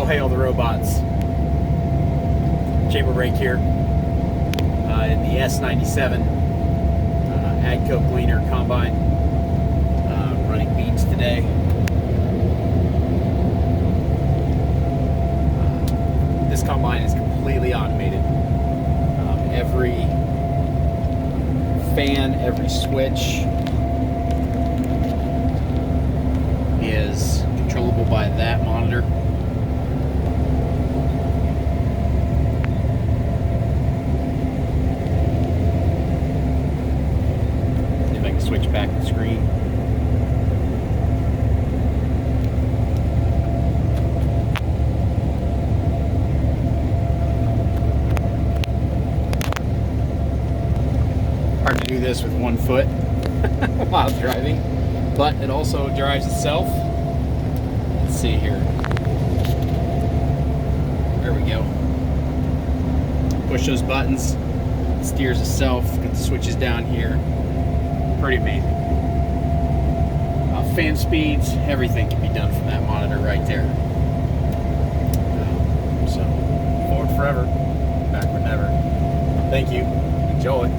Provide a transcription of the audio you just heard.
hail the robots. Chamber brake here in the S97 AGCO Gleaner combine, running beans today. This combine is completely automated. Every fan, every switch is controllable by that monitor. If I can switch back the screen. Hard to do this with one foot while driving, but it also drives itself. Let's see here. There we go. Push those buttons, it steers itself. Got the switches down here. Pretty amazing. Fan speeds, everything can be done from that monitor right there. So, forward forever, backward never. Thank you. Enjoy.